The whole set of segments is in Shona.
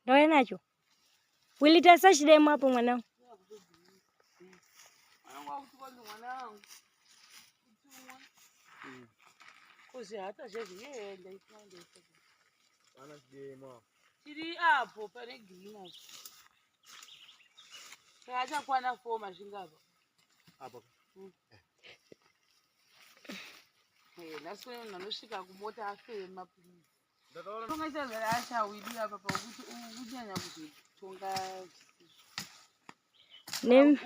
Ndauya nacho. Wili tasashidemo hapo mwanangu. Kozi hata zvezvienda ikwanda ana chidemo tiri apo pane green achakwana 4 masvingapa apo nhasi kune munhu anosvika kumota afema ndakaona achawiri apa pakuti kunyanya kuzotonga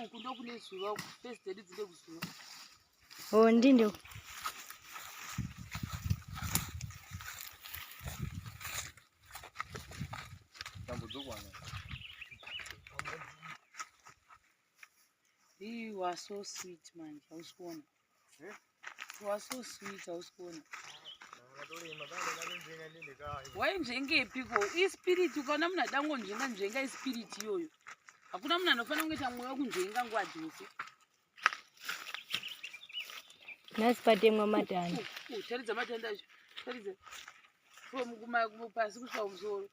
uku ndokune zuva first aid dzinde kuzuva ndindo You are so sweet, man. I was born. You are so sweet. I was born. Why njenge piko? I spirit ukana mna dango njenga I spirit yoyo. Hakuna mna anofana ungeta moyo kunjenga ngwa dzose. Nasipate mwa matanda. Taridza matanda acho. Taridza. From kumapasi kusvika kumusoro.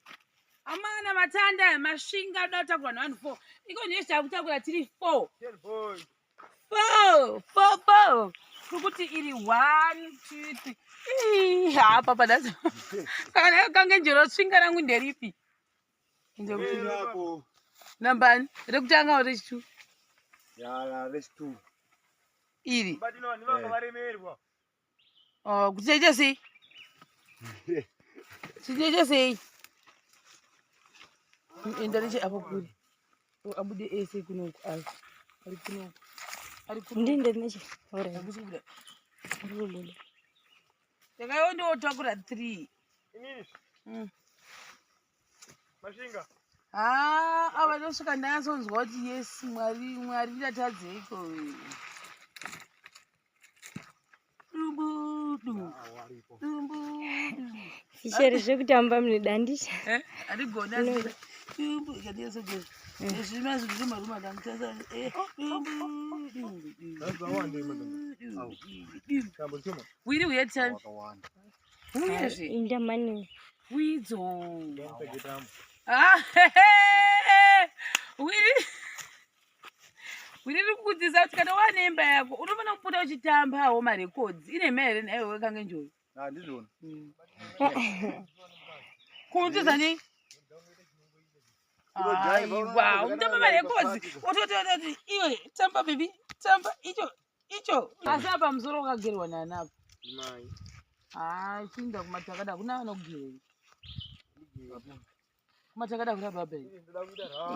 Amana matanda masvinga data kwa 1 4. Iko nyesha kutakura tiri 4. 4. Kuti iri 1 2 3. Hapa padaza. Kana Kangonjoro svinga rangu nderipi? Nje kuti yako. Nambani? Rekutanga uri 2. Ya, rest 2. Iri. But no, ni vanga varemerwa. Kucheje sei? Kucheje sei? Indariche apo kuri. Abude ese kuno ari kuno. Ari kuno. Ndinde neche. Ora. Akusubuda. Ndololo. Takayondo otakura 3. Inini? Mashinga. Ava ndosvika ndanyatsoonzwa kuti yes mwari ndatadzeiko. Fisheri zvekutamba munodandisha. Andigona ikatiyesogeza zvima zvinhu zvemaruma ndamutasa Wiri uyetani uyezve indamani widzo Wiri rikukudzisa kuti kana wane imba yako unofana kupota uchitambawo marekodzi ine mere nayo wekangenjoro ndizvona kunotiza nei aiwa unotamba marekodzi otototi iwe tamba bebi tamba icho asi apa musoro wakagerwa nani apa chinda kumatakada kuna anogerei kumatakada kuna baba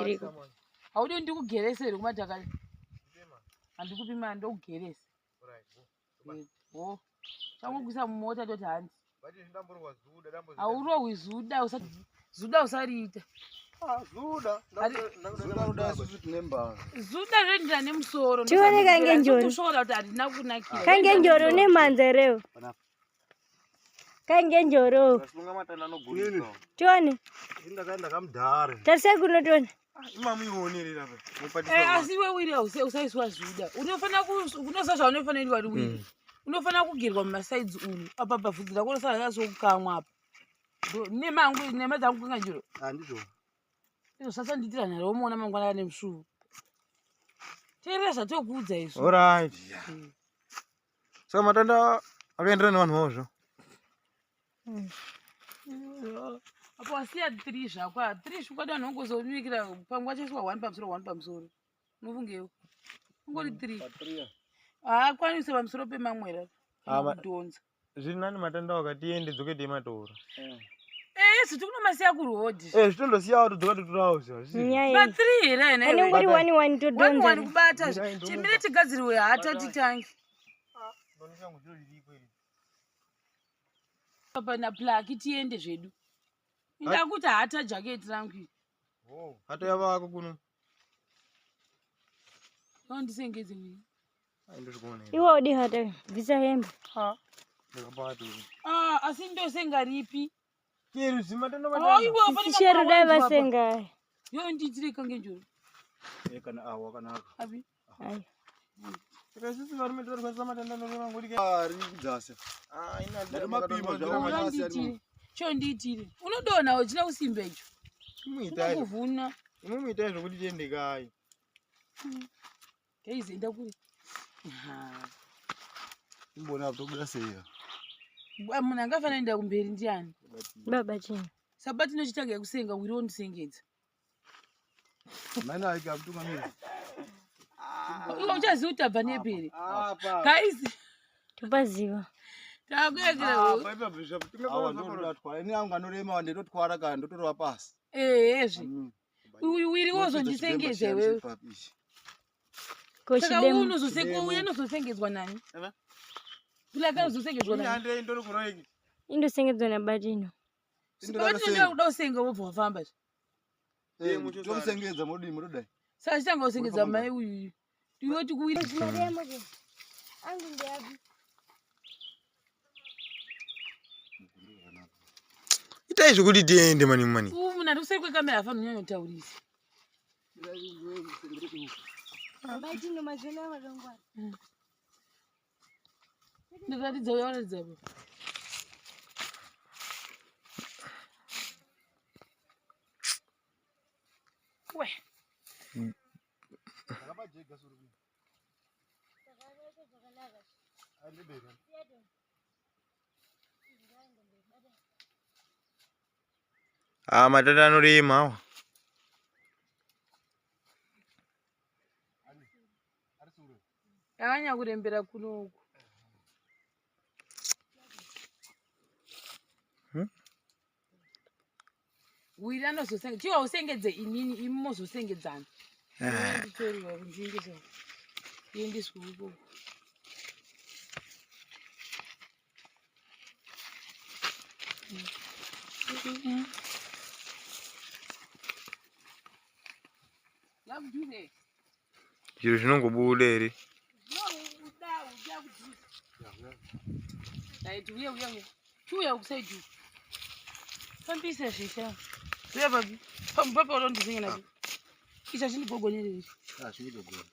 iriko haudi ndikugerese here kumatakada handikupi mari ndokugerese changokuisa mumota toti handi haurohwi zuda usariita zuda zvoendera nemusoro tione Kangonjoro kusvora kuti handina kunakira Kangonjoro nemanza reo Kangonjoro tione tarisai kuno tione asi iwe Wiri usaiswa zuda unosa zvaunofanirwa ri Wiri unofana kugerwa mumasaidzi umu apa pabvudzi rako unosara kasokukamwa apa nemangu nema dzangu Kangonjoro izosasanditira nhare womuona mangwana ane musvuvo teerera zvatokuudza izvo alright saka matanda akaenderana nevanhu vavo apo wasiya 3 zvako 3 zvikwadi vanhu vangozonikira pamwe wachaiswa 1 pamusoro 1 pamusoro unofungewo ungori 3 haakwanise pamusoro pemamwera kudhonza zviri nani matanda wakatiende dzoke teimatora zviti kunomasiya kurodhi zvitondosiyawo todzoka totorawo pa 3 here anengori 1 todhonza 1 kubata chimire tigadziriwe hata titangi pana Placky tiende zvedu ingakuti hata jaketi rangu hata yavako kuno ndisengedze Wiri iwe udi hata bvisa hembe asi ndosenga ripi fisheri dai vasenga yo nditire Kangonjoro kana awa kana abi sisi varume torikwanisa matanda ndoronangurika ridzasa ina mapimba cho nditire unodonha uchina kusimba icho Simuita. Kuvuna. Muita zvokuti tiende kai. Kaizoenda kuri. Imbona kutobuda sei. Munhu angafana enda kumberi ndiani? Baba chini. Sabati inochitanga yekusenga Wiri ondisengedza. Mana aika kutunga mimi. Uchaziva kuti abva nepere. Guys. Topaziva. Takuekera. Baiba bvisha kutunga kwa. Ini anga norema wande ndotwara kana ndotorwa pasi. Ezvi. Wiri wozondisengedza iwewe. Saka unozosengedzwa nani? Placky uzosengedzwa nani? Ande indori kuroiki. Indosengedzwa nabatino. Saka kuda kusenga wobva wafamba. Tomusengedza modi mudodai. Saka chitanga usengedza mai uyu. Ndiwe tikuwira Maria moje. Angu ndiabi. Itai zvokuti tiende mani. Munhu ari kuseri kwekamera afana kunyanyotaurisa. Batino mazona varongwa. Ndikaratidza uyaratidza po. We. Akabajega suru. Matata anorema. Akanya kurembera kunoku. Wiri anozosengedza. Chiwa usengedze inini imozosengedzana. Nditoriwa kunjingisa. Yendiswa uko. Yakujuve. Zviro zvinongobuda ere. Chuya kusaidu. Pambisa shisha. Uya babi. Papa ulondizinga nabi. Kisha chini pogonere. Chini pogonere.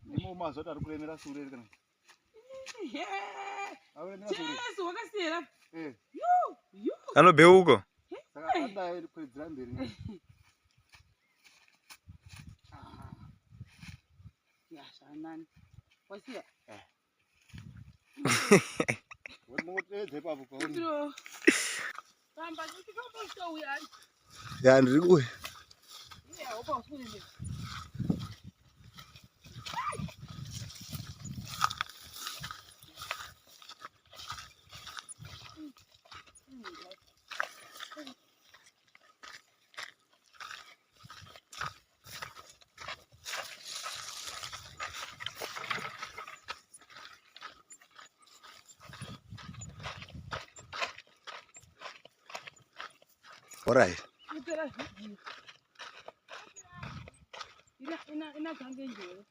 Nimo mazota ari kuremera sure kana. Jesu wakasera. Yo. Anobeuka. Saka anda iri kwedzira mberi. Nani? Wasiya. Womoteedze papo kwauri. Tamba kuti kamba uya. Ya ndiri kuwe. Yeah, opa usule. All right. Ina Kangonjoro.